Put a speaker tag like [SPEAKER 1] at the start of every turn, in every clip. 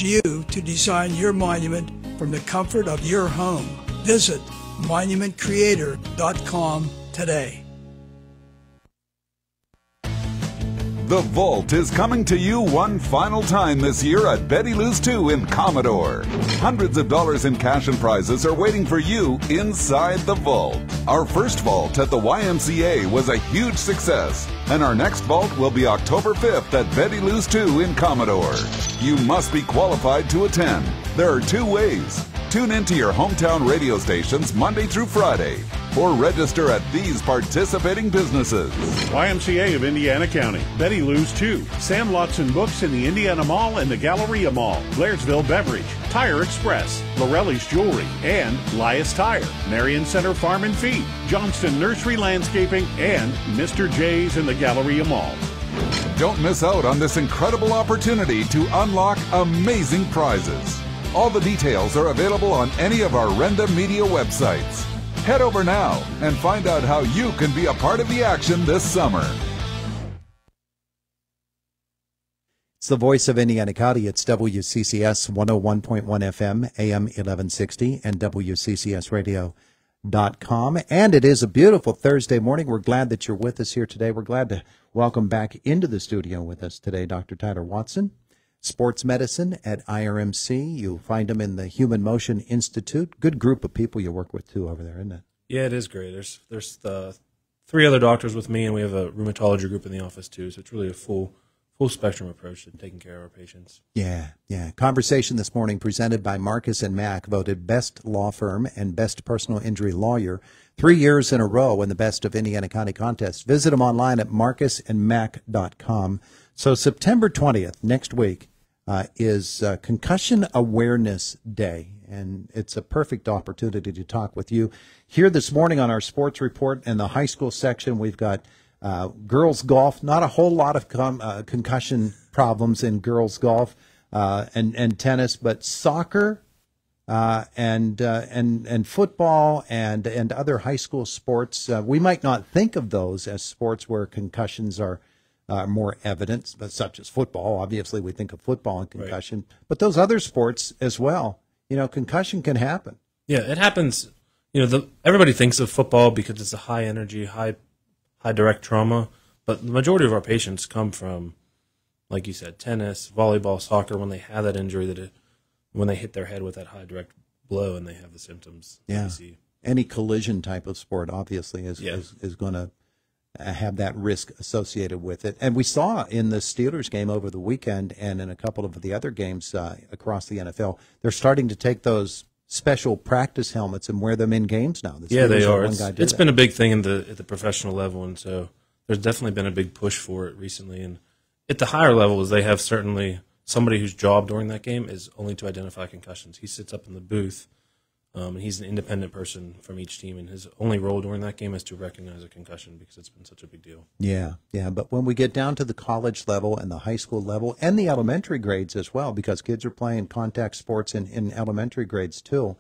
[SPEAKER 1] you to design your monument from the comfort of your home. Visit monumentcreator.com today.
[SPEAKER 2] The Vault is coming to you one final time this year at Betty Lou's 2 in Commodore. Hundreds of dollars in cash and prizes are waiting for you inside the Vault. Our first Vault at the YMCA was a huge success, and our next Vault will be October 5th at Betty Lou's 2 in Commodore. You must be qualified to attend. There are two ways. Tune into your hometown radio stations Monday through Friday, or register at these participating businesses.
[SPEAKER 3] YMCA of Indiana County, Betty Lou's 2, Sam Lotson Books in the Indiana Mall and the Galleria Mall, Blairsville Beverage, Tire Express, Lorelli's Jewelry, and Lias Tire, Marion Center Farm and Feed, Johnston Nursery Landscaping, and Mr. J's in the Galleria Mall.
[SPEAKER 2] Don't miss out on this incredible opportunity to unlock amazing prizes. All the details are available on any of our Renda Media websites. Head over now and find out how you can be a part of the action this summer.
[SPEAKER 4] It's the voice of Indiana County. It's WCCS 101.1 FM, AM 1160, and WCCSradio.com. And it is a beautiful Thursday morning. We're glad that you're with us here today. We're glad to welcome back into the studio with us today Dr. Tyler Watson, sports medicine at IRMC. You'll find him in the Human Motion Institute. Good group of people you work with, too, over there, isn't it?
[SPEAKER 5] Yeah, it is great. There's three other doctors with me, and we have a rheumatology group in the office, too. So it's really a full spectrum approach to taking care of our patients.
[SPEAKER 4] Yeah. Conversation this morning presented by Marcus & Mack, voted best law firm and best personal injury lawyer 3 years in a row in the Best of Indiana County contest. Visit them online at marcusandmack.com. So September 20th, next week, is Concussion Awareness Day, and it's a perfect opportunity to talk with you. Here this morning on our sports report in the high school section, we've got girls golf. Not a whole lot of concussion problems in girls golf and tennis, but soccer and football and other high school sports. We might not think of those as sports where concussions are more evident, but such as football. Obviously, we think of football and concussion, right. But those other sports as well, concussion can happen.
[SPEAKER 5] Yeah, it happens. Everybody thinks of football because it's a high energy, high direct trauma, but the majority of our patients come from, like you said, tennis, volleyball, soccer, when they have that injury, when they hit their head with that high direct blow and they have the symptoms.
[SPEAKER 4] Yeah. Any collision type of sport obviously is going to have that risk associated with it. And we saw in the Steelers game over the weekend and in a couple of the other games across the NFL, they're starting to take those special practice helmets and wear them in games now.
[SPEAKER 5] Yeah, they are. It's been a big thing at the professional level, and so there's definitely been a big push for it recently. And at the higher levels, they have certainly somebody whose job during that game is only to identify concussions. He sits up in the booth, and he's an independent person from each team, and his only role during that game is to recognize a concussion because it's been such a big deal. Yeah.
[SPEAKER 4] But when we get down to the college level and the high school level and the elementary grades as well, because kids are playing contact sports in elementary grades too,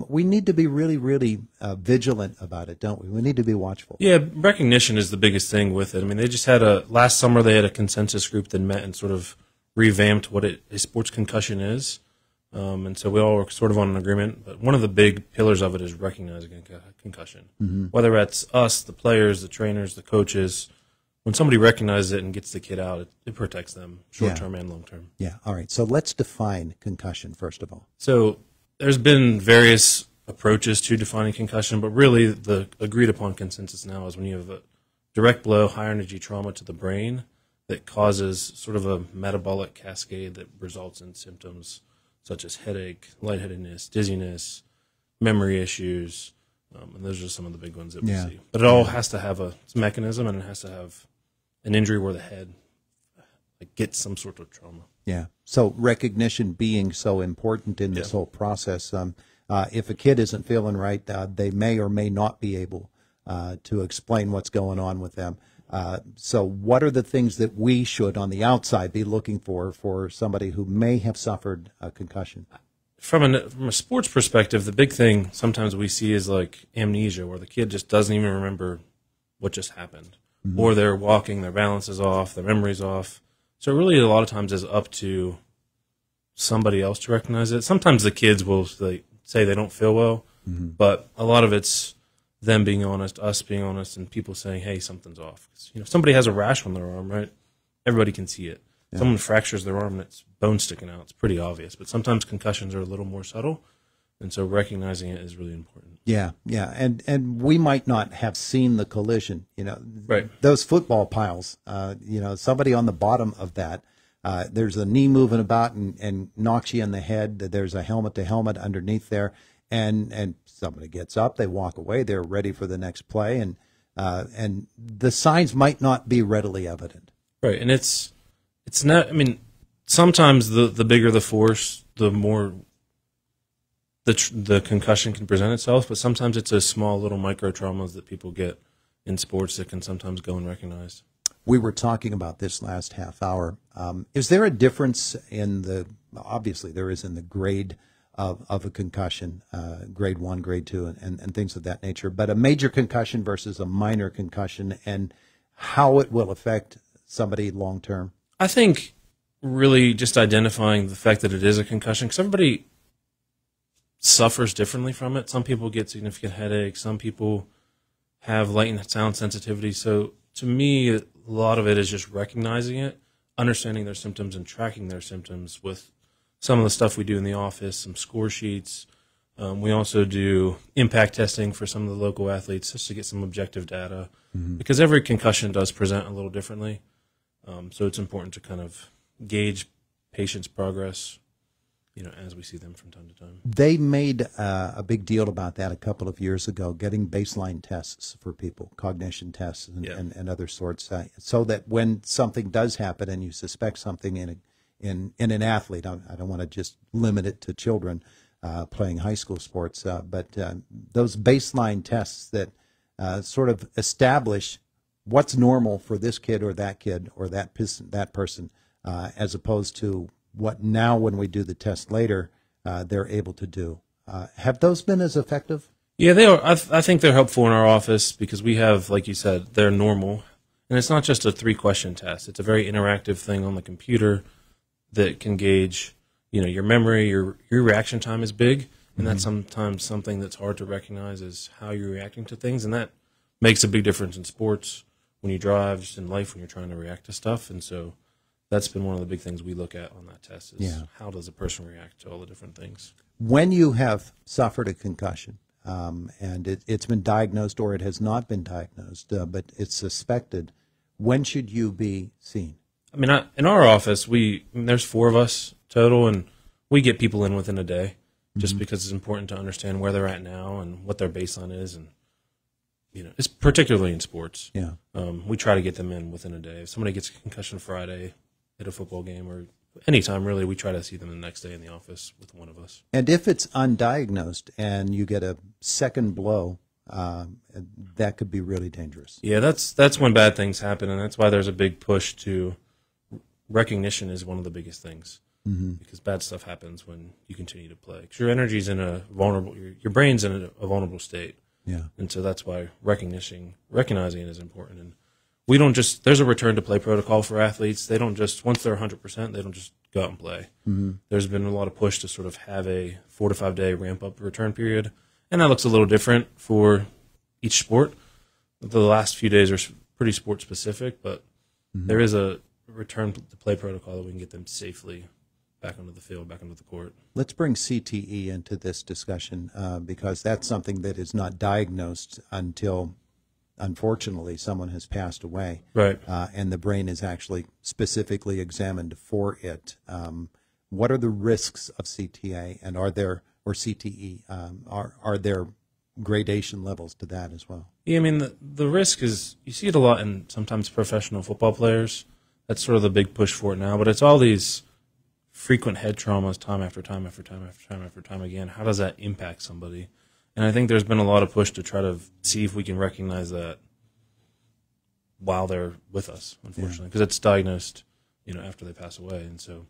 [SPEAKER 4] we need to be really, really vigilant about it, don't we? We need to be watchful.
[SPEAKER 5] Yeah, recognition is the biggest thing with it. I mean, they just had last summer they had a consensus group that met and sort of revamped what a sports concussion is. And so we all were sort of on an agreement, but one of the big pillars of it is recognizing a concussion. Mm-hmm. Whether that's us, the players, the trainers, the coaches, when somebody recognizes it and gets the kid out, it protects them short-term and long-term.
[SPEAKER 4] Yeah, all right. So let's define concussion, first of all.
[SPEAKER 5] So there's been various approaches to defining concussion, but really the agreed-upon consensus now is when you have a direct blow, high-energy trauma to the brain that causes sort of a metabolic cascade that results in symptoms such as headache, lightheadedness, dizziness, memory issues, and those are some of the big ones that we see. But it all has to have a mechanism, and it has to have an injury where the head gets some sort of trauma.
[SPEAKER 4] Yeah. So recognition being so important in this whole process. If a kid isn't feeling right, they may or may not be able to explain what's going on with them. So what are the things that we should, on the outside, be looking for somebody who may have suffered a concussion?
[SPEAKER 5] From a sports perspective, the big thing sometimes we see is like amnesia, where the kid just doesn't even remember what just happened. Mm-hmm. Or they're walking, their balance is off, their memory's off. So really a lot of times it's up to somebody else to recognize it. Sometimes the kids will say they don't feel well, but a lot of it's them being honest, us being honest, and people saying, hey, something's off. 'Cause, if somebody has a rash on their arm, right, everybody can see it. Yeah. Someone fractures their arm and it's bone sticking out. It's pretty obvious. But sometimes concussions are a little more subtle, and so recognizing it is really important.
[SPEAKER 4] Yeah, and we might not have seen the collision.
[SPEAKER 5] Right.
[SPEAKER 4] Those football piles. Somebody on the bottom of that. There's a knee moving about and knocks you in the head. There's a helmet to helmet underneath there, and somebody gets up, they walk away, they're ready for the next play, and the signs might not be readily evident.
[SPEAKER 5] Right, and it's not. I mean, sometimes the bigger the force, the more the concussion can present itself, but sometimes it's a small little micro traumas that people get in sports that can sometimes go unrecognized.
[SPEAKER 4] We were talking about this last half hour. Is there a difference obviously there is in the grade of a concussion, grade 1, grade 2, and things of that nature, but a major concussion versus a minor concussion and how it will affect somebody long term?
[SPEAKER 5] I think really just identifying the fact that it is a concussion, because everybody suffers differently from it. Some people get significant headaches. Some people have light and sound sensitivity. So to me, a lot of it is just recognizing it, understanding their symptoms, and tracking their symptoms with some of the stuff we do in the office, some score sheets. We also do impact testing for some of the local athletes just to get some objective data, because every concussion does present a little differently. So it's important to kind of gauge patients' progress, as we see them from time to time.
[SPEAKER 4] They made a big deal about that a couple of years ago, getting baseline tests for people, cognition tests and other sorts, so that when something does happen and you suspect something in an athlete, I don't want to just limit it to children playing high school sports, but those baseline tests that sort of establish what's normal for this kid or that person, as opposed to what now when we do the test later, they're able to do. Have those been as effective?
[SPEAKER 5] Yeah, they are. I think they're helpful in our office because we have, like you said, they're normal. And it's not just a 3-question test. It's a very interactive thing on the computer that can gauge, your memory, your reaction time is big. And that's sometimes something that's hard to recognize is how you're reacting to things. And that makes a big difference in sports, when you drive, just in life when you're trying to react to stuff. And so that's been one of the big things we look at on that test is how does a person react to all the different things.
[SPEAKER 4] When you have suffered a concussion and it's been diagnosed or it has not been diagnosed, but it's suspected, when should you be seen?
[SPEAKER 5] I mean, in our office, there's 4 of us total, and we get people in within a day just because it's important to understand where they're at now and what their baseline is. And, it's particularly in sports. Yeah. We try to get them in within a day. If somebody gets a concussion Friday at a football game or anytime, really, we try to see them the next day in the office with one of us.
[SPEAKER 4] And if it's undiagnosed and you get a second blow, that could be really dangerous.
[SPEAKER 5] Yeah, that's when bad things happen, and that's why there's a big push to recognition is one of the biggest things, because bad stuff happens when you continue to play. Because your energy's in a vulnerable, your brain's in a vulnerable state. Yeah, and so that's why recognizing it is important. And we don't just, there's a return to play protocol for athletes. They don't just, once they're 100%, they don't just go out and play. There's been a lot of push to sort of have a 4 to 5 day ramp up return period, and that looks a little different for each sport. The last few days are pretty sport specific, but there is a return to play protocol that we can get them safely back onto the field, back onto the court.
[SPEAKER 4] Let's bring CTE into this discussion because that's something that is not diagnosed until, unfortunately, someone has passed away. Right. And the brain is actually specifically examined for it. What are the risks of CTA, and are there gradation levels to that as well?
[SPEAKER 5] Yeah, I mean, the risk is, you see it a lot in sometimes professional football players. That's sort of the big push for it now, but it's all these frequent head traumas time after time after time after time after time again. How does that impact somebody? And I think there's been a lot of push to try to see if we can recognize that while they're with us, unfortunately, because it's diagnosed, after they pass away. And so,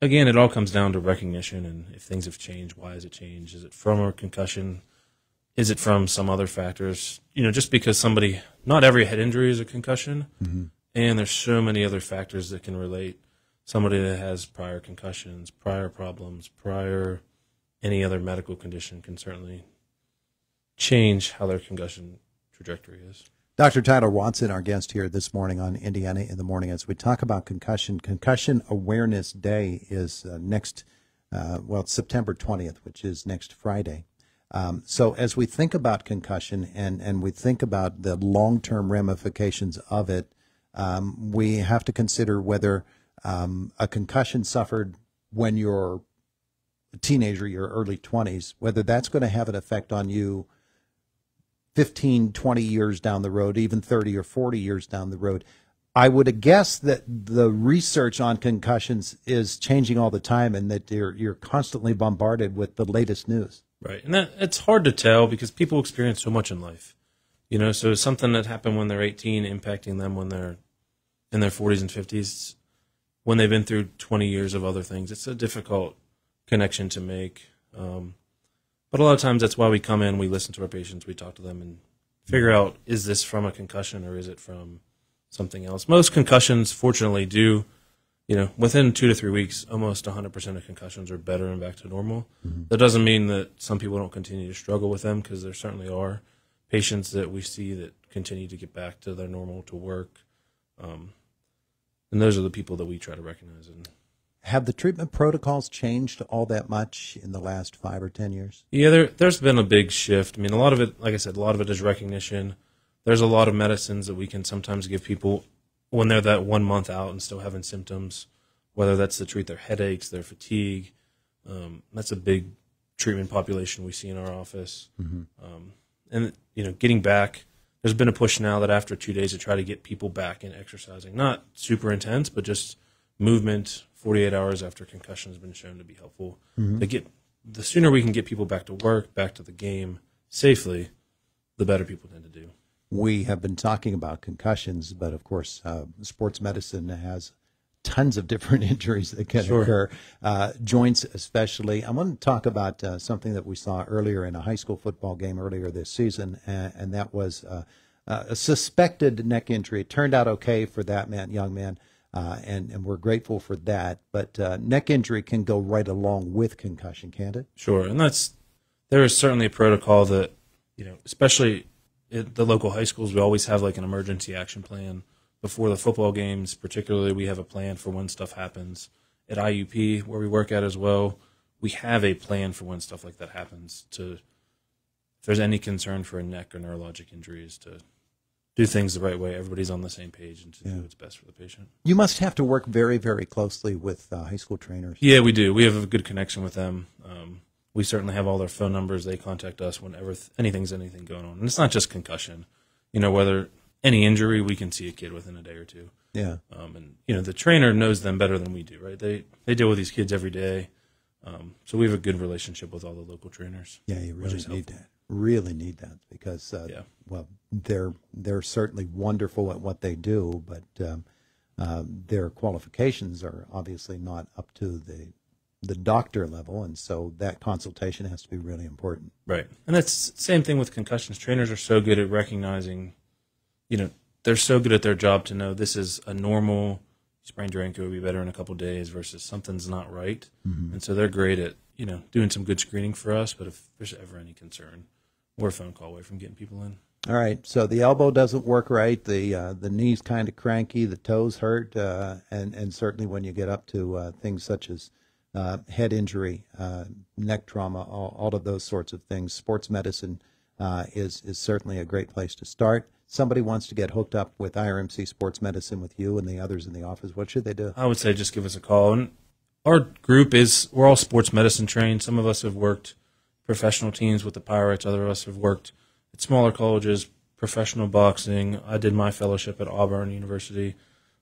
[SPEAKER 5] again, it all comes down to recognition, and if things have changed, why has it changed? Is it from a concussion? Is it from some other factors? Just because not every head injury is a concussion, and there's so many other factors that can relate. somebody that has prior concussions, prior problems, prior any other medical condition can certainly change how their concussion trajectory is.
[SPEAKER 4] Dr. Tyler Watson, our guest here this morning on Indiana in the Morning, as we talk about concussion. Concussion Awareness Day is it's September 20th, which is next Friday. So as we think about concussion and we think about the long-term ramifications of it, we have to consider whether a concussion suffered when you're a teenager, your early 20s, whether that's going to have an effect on you 15, 20 years down the road, even 30 or 40 years down the road. I would guess that the research on concussions is changing all the time and that you're constantly bombarded with the latest news.
[SPEAKER 5] Right. And it's hard to tell because people experience so much in life. So something that happened when they're 18 impacting them when they're in their 40s and 50s, when they've been through 20 years of other things. It's a difficult connection to make. But a lot of times that's why we come in, we listen to our patients, we talk to them and figure out, is this from a concussion or is it from something else? Most concussions, fortunately, do, within 2 to 3 weeks, almost 100% of concussions are better and back to normal. Mm-hmm. That doesn't mean that some people don't continue to struggle with them, because there certainly are patients that we see that continue to get back to their normal, to work. And those are the people that we try to recognize. And
[SPEAKER 4] have the treatment protocols changed all that much in the last 5 or 10 years?
[SPEAKER 5] Yeah, there's been a big shift. I mean, a lot of it, like I said, a lot of it is recognition. There's a lot of medicines that we can sometimes give people when they're that 1 month out and still having symptoms, whether that's to treat their headaches, their fatigue. That's a big treatment population we see in our office. Mm-hmm. And, getting back, there's been a push now that after 2 days to try to get people back in exercising. Not super intense, but just movement 48 hours after concussion has been shown to be helpful. Mm-hmm. The sooner we can get people back to work, back to the game safely, the better people tend to do.
[SPEAKER 4] We have been talking about concussions, but of course, sports medicine has tons of different injuries that can occur, joints especially. I want to talk about something that we saw earlier in a high school football game earlier this season, and that was a suspected neck injury. It turned out okay for that young man. And we're grateful for that. But neck injury can go right along with concussion, can't it?
[SPEAKER 5] Sure, and there is certainly a protocol that, especially at the local high schools, we always have like an emergency action plan before the football games. Particularly, we have a plan for when stuff happens. At IUP, where we work at as well, we have a plan for when stuff like that happens. If there's any concern for a neck or neurologic injuries, to do things the right way, everybody's on the same page, and to do what's best for the patient.
[SPEAKER 4] You must have to work very, very closely with high school trainers.
[SPEAKER 5] Yeah, we do. We have a good connection with them. We certainly have all their phone numbers. They contact us whenever anything going on. And it's not just concussion. Whether any injury, we can see a kid within a day or two.
[SPEAKER 4] Yeah.
[SPEAKER 5] And the trainer knows them better than we do, right? They deal with these kids every day. So we have a good relationship with all the local trainers.
[SPEAKER 4] Yeah, you really need that. Really need that because, they're certainly wonderful at what they do, but their qualifications are obviously not up to the doctor level, and so that consultation has to be really important.
[SPEAKER 5] Right. And that's the same thing with concussions. Trainers are so good at recognizing, they're so good at their job to know this is a normal sprained your ankle, will be better in a couple of days versus something's not right. Mm-hmm. And so they're great at, doing some good screening for us, but if there's ever any concern, we're a phone call away from getting people in.
[SPEAKER 4] All right, so the elbow doesn't work right, the knee's kind of cranky, the toes hurt, and certainly when you get up to things such as head injury, neck trauma, all of those sorts of things, sports medicine is certainly a great place to start. Somebody wants to get hooked up with IRMC Sports Medicine with you and the others in the office, what should they do?
[SPEAKER 5] I would say just give us a call. And our group we're all sports medicine trained. Some of us have worked professional teams with the Pirates. Other of us have worked at smaller colleges, professional boxing. I did my fellowship at Auburn University.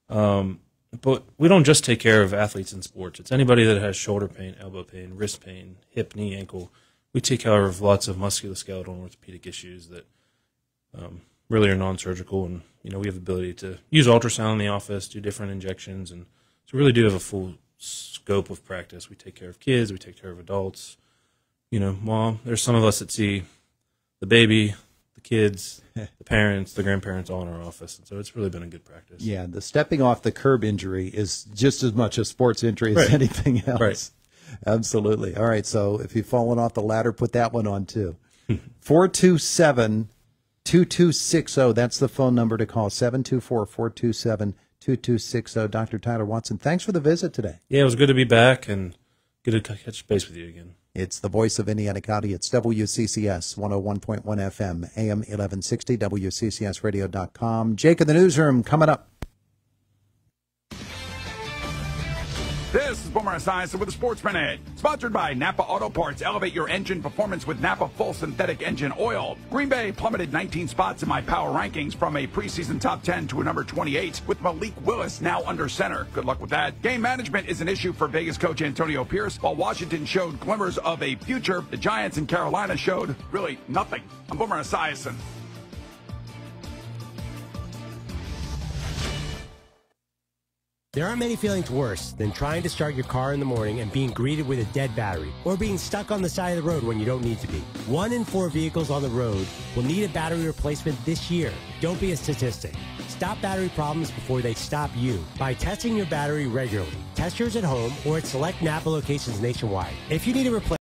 [SPEAKER 5] But we don't just take care of athletes in sports. It's anybody that has shoulder pain, elbow pain, wrist pain, hip, knee, ankle. We take care of lots of musculoskeletal and orthopedic issues that really are non-surgical. And, we have the ability to use ultrasound in the office, do different injections. And so we really do have a full scope of practice. We take care of kids. We take care of adults. Mom, there's some of us that see the baby, the kids, the parents, the grandparents, all in our office. And so it's really been a good practice.
[SPEAKER 4] Yeah, the stepping off the curb injury is just as much a sports injury as anything else.
[SPEAKER 5] Right.
[SPEAKER 4] Absolutely. All right, so if you've fallen off the ladder, put that one on too. 427-2260, that's the phone number to call, 724-427-2260. Dr. Tyler Watson, thanks for the visit today.
[SPEAKER 5] Yeah, it was good to be back and good to catch base with you again.
[SPEAKER 4] It's the voice of Indiana County. It's WCCS 101.1 FM, AM 1160, WCCSradio.com. Jake in the newsroom coming up.
[SPEAKER 6] This is Boomer Esiason with the Sports Minute, sponsored by Napa Auto Parts. Elevate your engine performance with Napa Full Synthetic Engine Oil. Green Bay plummeted 19 spots in my power rankings from a preseason top 10 to a number 28, with Malik Willis now under center. Good luck with that. Game management is an issue for Vegas coach Antonio Pierce. While Washington showed glimmers of a future, the Giants and Carolina showed really nothing. I'm Boomer Esiason.
[SPEAKER 7] There aren't many feelings worse than trying to start your car in the morning and being greeted with a dead battery, or being stuck on the side of the road when you don't need to be. 1 in 4 vehicles on the road will need a battery replacement this year. Don't be a statistic. Stop battery problems before they stop you by testing your battery regularly. Test yours at home or at select Napa locations nationwide. If you need a replacement,